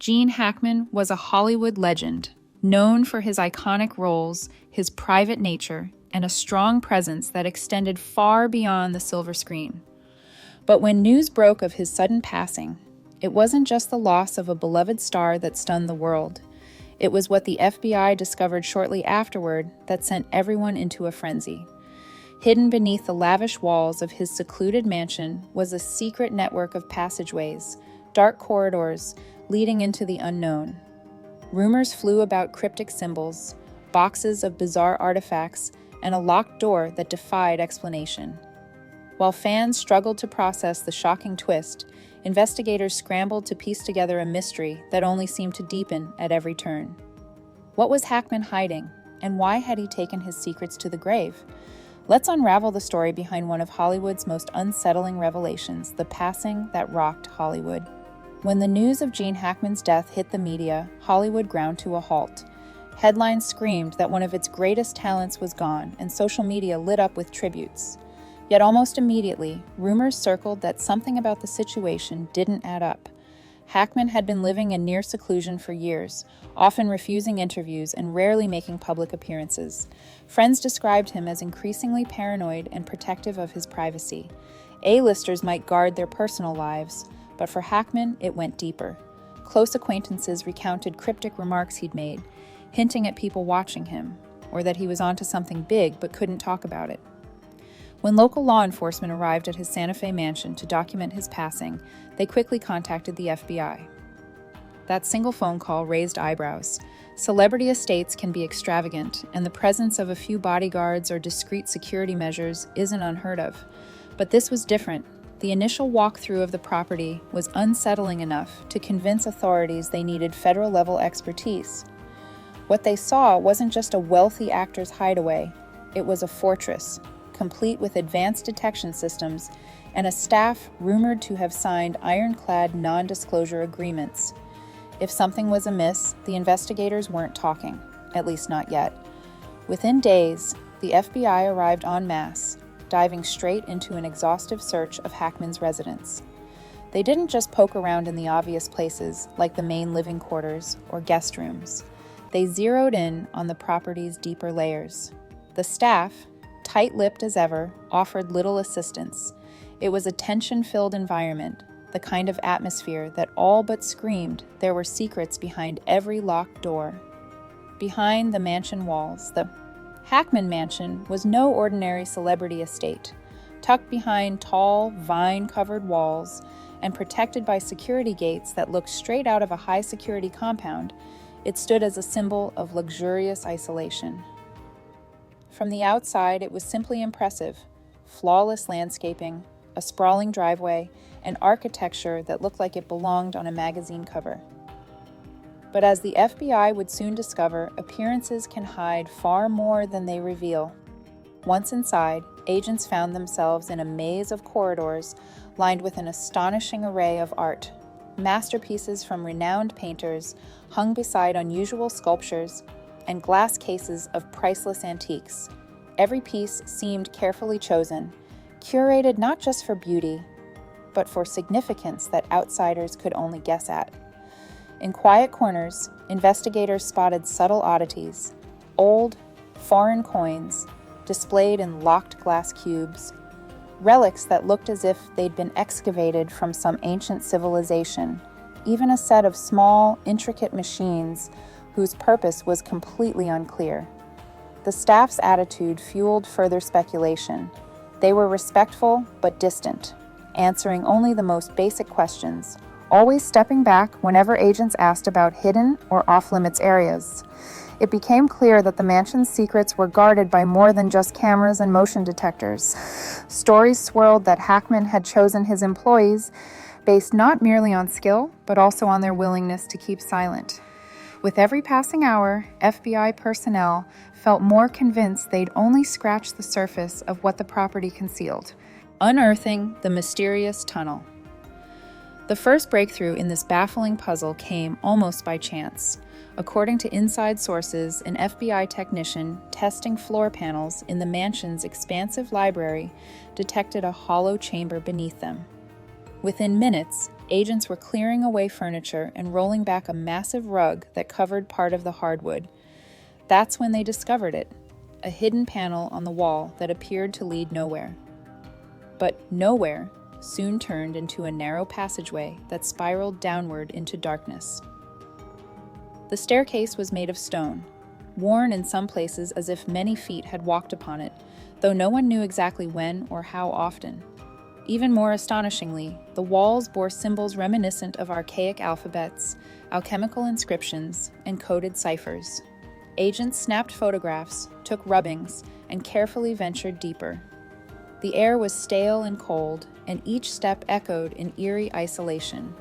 Gene Hackman was a Hollywood legend, known for his iconic roles, his private nature, and a strong presence that extended far beyond the silver screen. But when news broke of his sudden passing, it wasn't just the loss of a beloved star that stunned the world. It was what the FBI discovered shortly afterward that sent everyone into a frenzy. Hidden beneath the lavish walls of his secluded mansion was a secret network of passageways, dark corridors leading into the unknown. Rumors flew about cryptic symbols, boxes of bizarre artifacts, and a locked door that defied explanation. While fans struggled to process the shocking twist, investigators scrambled to piece together a mystery that only seemed to deepen at every turn. What was Hackman hiding, and why had he taken his secrets to the grave? Let's unravel the story behind one of Hollywood's most unsettling revelations, the passing that rocked Hollywood. When the news of Gene Hackman's death hit the media, Hollywood ground to a halt. Headlines screamed that one of its greatest talents was gone, and social media lit up with tributes. Yet almost immediately, rumors circled that something about the situation didn't add up. Hackman had been living in near seclusion for years, often refusing interviews and rarely making public appearances. Friends described him as increasingly paranoid and protective of his privacy. A-listers might guard their personal lives, but for Hackman, it went deeper. Close acquaintances recounted cryptic remarks he'd made, hinting at people watching him, or that he was onto something big but couldn't talk about it. When local law enforcement arrived at his Santa Fe mansion to document his passing, they quickly contacted the FBI. That single phone call raised eyebrows. Celebrity estates can be extravagant, and the presence of a few bodyguards or discreet security measures isn't unheard of. But this was different. The initial walkthrough of the property was unsettling enough to convince authorities they needed federal-level expertise. What they saw wasn't just a wealthy actor's hideaway, it was a fortress, complete with advanced detection systems and a staff rumored to have signed ironclad non-disclosure agreements. If something was amiss, the investigators weren't talking, at least not yet. Within days, the FBI arrived en masse, diving straight into an exhaustive search of Hackman's residence. They didn't just poke around in the obvious places, like the main living quarters or guest rooms. They zeroed in on the property's deeper layers. The staff, tight-lipped as ever, offered little assistance. It was a tension-filled environment, the kind of atmosphere that all but screamed there were secrets behind every locked door. Behind the mansion walls, the Hackman Mansion was no ordinary celebrity estate. Tucked behind tall, vine-covered walls and protected by security gates that looked straight out of a high-security compound, it stood as a symbol of luxurious isolation. From the outside, it was simply impressive. Flawless landscaping, a sprawling driveway, and architecture that looked like it belonged on a magazine cover. But as the FBI would soon discover, appearances can hide far more than they reveal. Once inside, agents found themselves in a maze of corridors lined with an astonishing array of art. Masterpieces from renowned painters hung beside unusual sculptures and glass cases of priceless antiques. Every piece seemed carefully chosen, curated not just for beauty, but for significance that outsiders could only guess at. In quiet corners, investigators spotted subtle oddities, old, foreign coins displayed in locked glass cubes, relics that looked as if they'd been excavated from some ancient civilization, even a set of small, intricate machines whose purpose was completely unclear. The staff's attitude fueled further speculation. They were respectful but distant, answering only the most basic questions, always stepping back whenever agents asked about hidden or off-limits areas. It became clear that the mansion's secrets were guarded by more than just cameras and motion detectors. Stories swirled that Hackman had chosen his employees based not merely on skill, but also on their willingness to keep silent. With every passing hour, FBI personnel felt more convinced they'd only scratched the surface of what the property concealed, unearthing the mysterious tunnel. The first breakthrough in this baffling puzzle came almost by chance. According to inside sources, an FBI technician testing floor panels in the mansion's expansive library detected a hollow chamber beneath them. Within minutes, Agents were clearing away furniture and rolling back a massive rug that covered part of the hardwood. That's when they discovered it, a hidden panel on the wall that appeared to lead nowhere. But nowhere soon turned into a narrow passageway that spiraled downward into darkness. The staircase was made of stone, worn in some places as if many feet had walked upon it, though no one knew exactly when or how often. Even more astonishingly, the walls bore symbols reminiscent of archaic alphabets, alchemical inscriptions, and coded ciphers. Agents snapped photographs, took rubbings, and carefully ventured deeper. The air was stale and cold, and each step echoed in eerie isolation.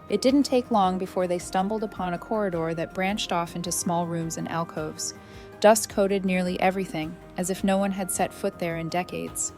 It didn't take long before they stumbled upon a corridor that branched off into small rooms and alcoves. Dust coated nearly everything, as if no one had set foot there in decades.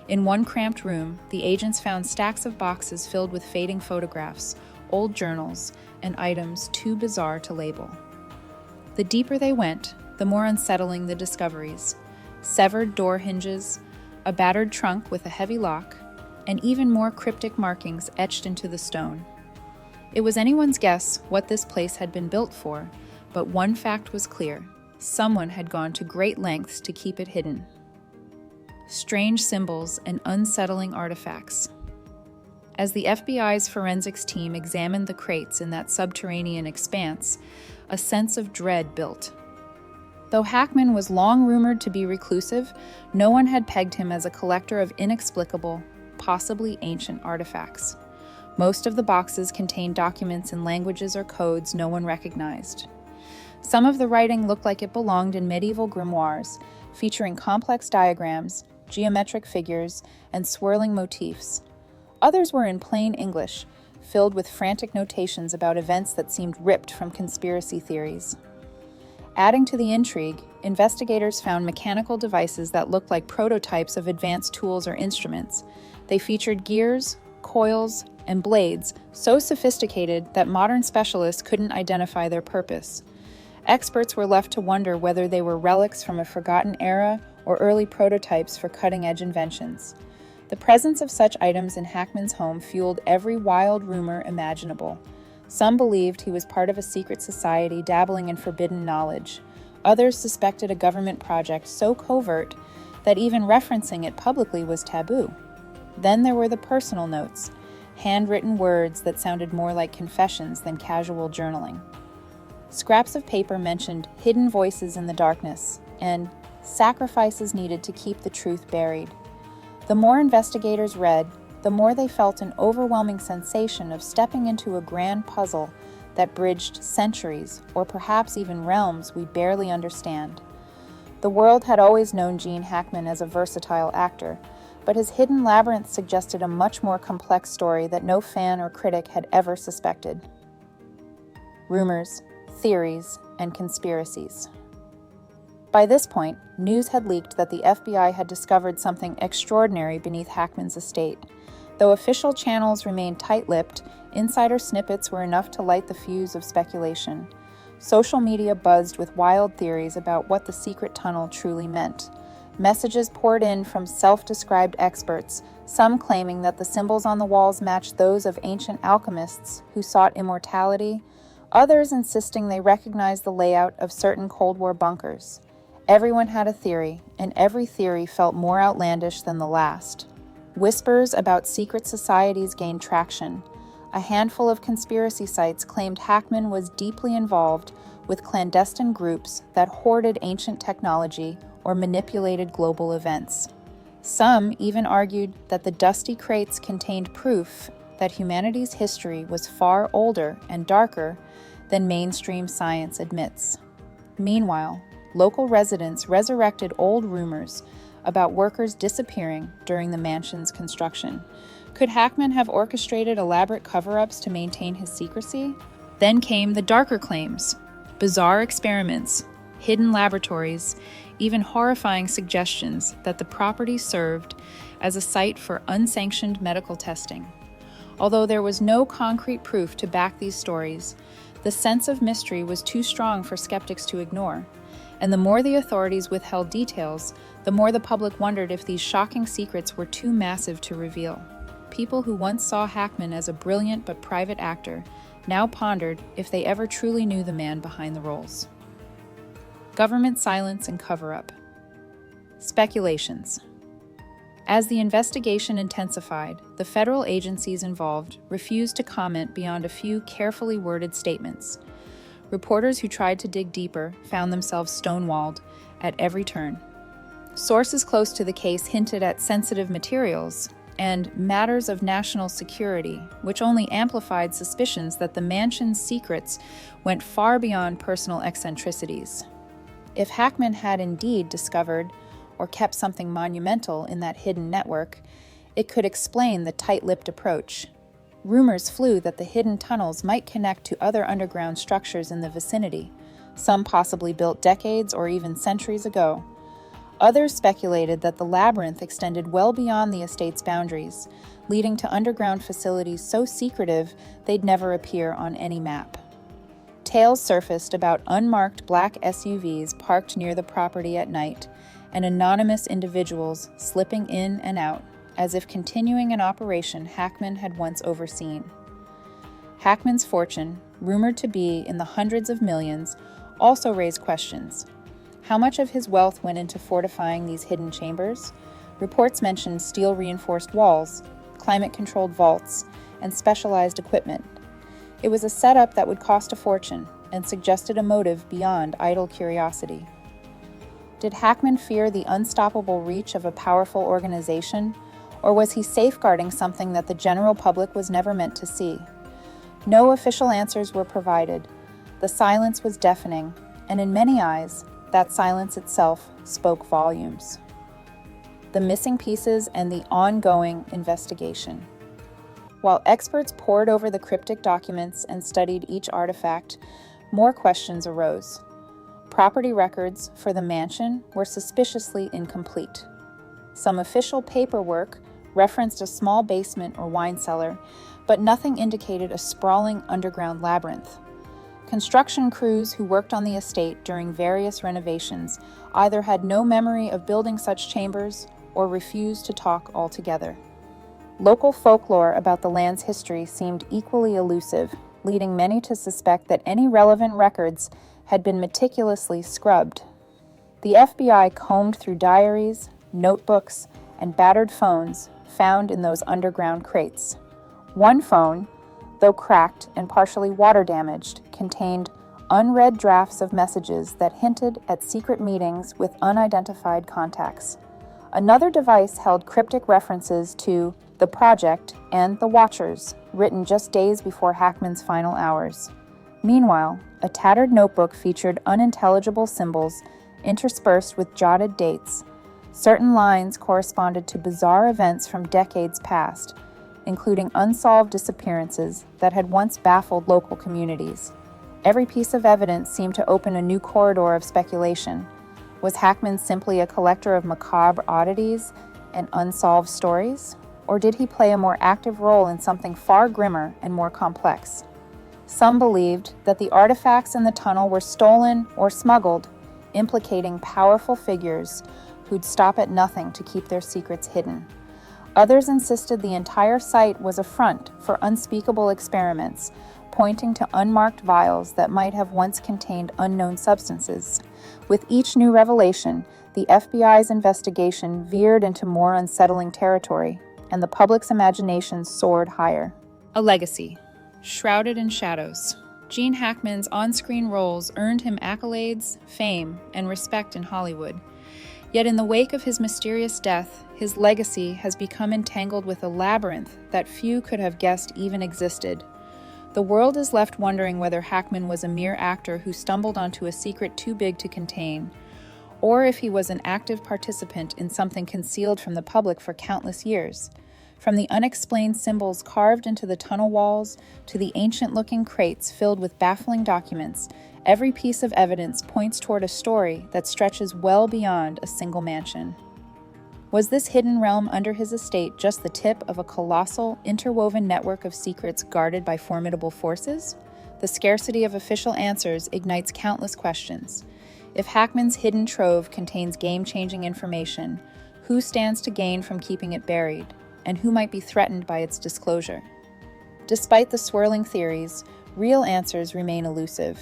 In one cramped room, the agents found stacks of boxes filled with fading photographs, old journals, and items too bizarre to label. The deeper they went, the more unsettling the discoveries. Severed door hinges, a battered trunk with a heavy lock, and even more cryptic markings etched into the stone. It was anyone's guess what this place had been built for, but one fact was clear: someone had gone to great lengths to keep it hidden. Strange symbols and unsettling artifacts. As the FBI's forensics team examined the crates in that subterranean expanse, a sense of dread built. Though Hackman was long rumored to be reclusive, no one had pegged him as a collector of inexplicable, possibly ancient artifacts. Most of the boxes contained documents in languages or codes no one recognized. Some of the writing looked like it belonged in medieval grimoires, featuring complex diagrams, geometric figures, and swirling motifs. Others were in plain English, filled with frantic notations about events that seemed ripped from conspiracy theories. Adding to the intrigue, investigators found mechanical devices that looked like prototypes of advanced tools or instruments. They featured gears, coils, and blades so sophisticated that modern specialists couldn't identify their purpose. Experts were left to wonder whether they were relics from a forgotten era or early prototypes for cutting-edge inventions. The presence of such items in Hackman's home fueled every wild rumor imaginable. Some believed he was part of a secret society dabbling in forbidden knowledge. Others suspected a government project so covert that even referencing it publicly was taboo. Then there were the personal notes, handwritten words that sounded more like confessions than casual journaling. Scraps of paper mentioned hidden voices in the darkness and sacrifices needed to keep the truth buried. The more investigators read, the more they felt an overwhelming sensation of stepping into a grand puzzle that bridged centuries, or perhaps even realms we barely understand. The world had always known Gene Hackman as a versatile actor, but his hidden labyrinth suggested a much more complex story that no fan or critic had ever suspected. Rumors, theories, and conspiracies. By this point, news had leaked that the FBI had discovered something extraordinary beneath Hackman's estate. Though official channels remained tight-lipped, insider snippets were enough to light the fuse of speculation. Social media buzzed with wild theories about what the secret tunnel truly meant. Messages poured in from self-described experts, some claiming that the symbols on the walls matched those of ancient alchemists who sought immortality, others insisting they recognized the layout of certain Cold War bunkers. Everyone had a theory, and every theory felt more outlandish than the last. Whispers about secret societies gained traction. A handful of conspiracy sites claimed Hackman was deeply involved with clandestine groups that hoarded ancient technology or manipulated global events. Some even argued that the dusty crates contained proof that humanity's history was far older and darker than mainstream science admits. Meanwhile, local residents resurrected old rumors about workers disappearing during the mansion's construction. Could Hackman have orchestrated elaborate cover-ups to maintain his secrecy? Then came the darker claims: bizarre experiments, hidden laboratories, even horrifying suggestions that the property served as a site for unsanctioned medical testing. Although there was no concrete proof to back these stories, the sense of mystery was too strong for skeptics to ignore. And the more the authorities withheld details, the more the public wondered if these shocking secrets were too massive to reveal. people who once saw Hackman as a brilliant but private actor now pondered if they ever truly knew the man behind the roles. Government silence and cover-up. Speculations. As the investigation intensified, the federal agencies involved refused to comment beyond a few carefully worded statements. Reporters who tried to dig deeper found themselves stonewalled at every turn. Sources close to the case hinted at sensitive materials and matters of national security, which only amplified suspicions that the mansion's secrets went far beyond personal eccentricities. If Hackman had indeed discovered or kept something monumental in that hidden network, it could explain the tight-lipped approach. Rumors flew that the hidden tunnels might connect to other underground structures in the vicinity, some possibly built decades or even centuries ago. Others speculated that the labyrinth extended well beyond the estate's boundaries, leading to underground facilities so secretive they'd never appear on any map. Tales surfaced about unmarked black SUVs parked near the property at night, and anonymous individuals slipping in and out, as if continuing an operation Hackman had once overseen. Hackman's fortune, rumored to be in the hundreds of millions, also raised questions. How much of his wealth went into fortifying these hidden chambers? Reports mentioned steel-reinforced walls, climate-controlled vaults, and specialized equipment. It was a setup that would cost a fortune and suggested a motive beyond idle curiosity. Did Hackman fear the unstoppable reach of a powerful organization, or was he safeguarding something that the general public was never meant to see? No official answers were provided. The silence was deafening, and in many eyes, that silence itself spoke volumes. The missing pieces and the ongoing investigation. While experts pored over the cryptic documents and studied each artifact, more questions arose. Property records for the mansion were suspiciously incomplete. Some official paperwork referenced a small basement or wine cellar, but nothing indicated a sprawling underground labyrinth. Construction crews who worked on the estate during various renovations either had no memory of building such chambers or refused to talk altogether. Local folklore about the land's history seemed equally elusive, leading many to suspect that any relevant records had been meticulously scrubbed. The FBI combed through diaries, notebooks, and battered phones found in those underground crates. One phone, though cracked and partially water-damaged, contained unread drafts of messages that hinted at secret meetings with unidentified contacts. Another device held cryptic references to the Project and the Watchers, written just days before Hackman's final hours. Meanwhile, a tattered notebook featured unintelligible symbols interspersed with jotted dates. Certain lines corresponded to bizarre events from decades past, including unsolved disappearances that had once baffled local communities. Every piece of evidence seemed to open a new corridor of speculation. Was Hackman simply a collector of macabre oddities and unsolved stories? Or did he play a more active role in something far grimmer and more complex? Some believed that the artifacts in the tunnel were stolen or smuggled, implicating powerful figures who'd stop at nothing to keep their secrets hidden. Others insisted the entire site was a front for unspeakable experiments, pointing to unmarked vials that might have once contained unknown substances. With each new revelation, the FBI's investigation veered into more unsettling territory, and the public's imagination soared higher. A legacy, shrouded in shadows. Gene Hackman's on-screen roles earned him accolades, fame, and respect in Hollywood. Yet in the wake of his mysterious death, his legacy has become entangled with a labyrinth that few could have guessed even existed. The world is left wondering whether Hackman was a mere actor who stumbled onto a secret too big to contain, or if he was an active participant in something concealed from the public for countless years. From the unexplained symbols carved into the tunnel walls to the ancient-looking crates filled with baffling documents, every piece of evidence points toward a story that stretches well beyond a single mansion. Was this hidden realm under his estate just the tip of a colossal, interwoven network of secrets guarded by formidable forces? The scarcity of official answers ignites countless questions. If Hackman's hidden trove contains game-changing information, who stands to gain from keeping it buried? and who might be threatened by its disclosure. Despite the swirling theories, real answers remain elusive.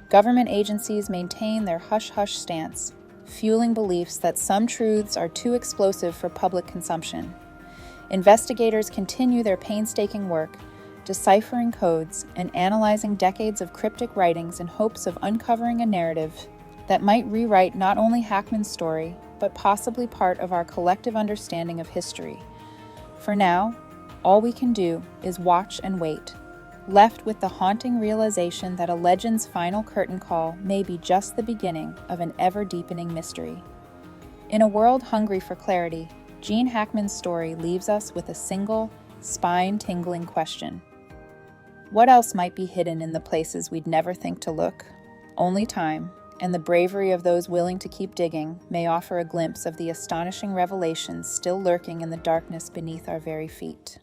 Government agencies maintain their hush-hush stance, fueling beliefs that some truths are too explosive for public consumption. Investigators continue their painstaking work, deciphering codes and analyzing decades of cryptic writings in hopes of uncovering a narrative that might rewrite not only Hackman's story, but possibly part of our collective understanding of history. For now, all we can do is watch and wait, left with the haunting realization that a legend's final curtain call may be just the beginning of an ever-deepening mystery. In a world hungry for clarity, Gene Hackman's story leaves us with a single, spine-tingling question. What else might be hidden in the places we'd never think to look? Only time, and the bravery of those willing to keep digging, may offer a glimpse of the astonishing revelations still lurking in the darkness beneath our very feet.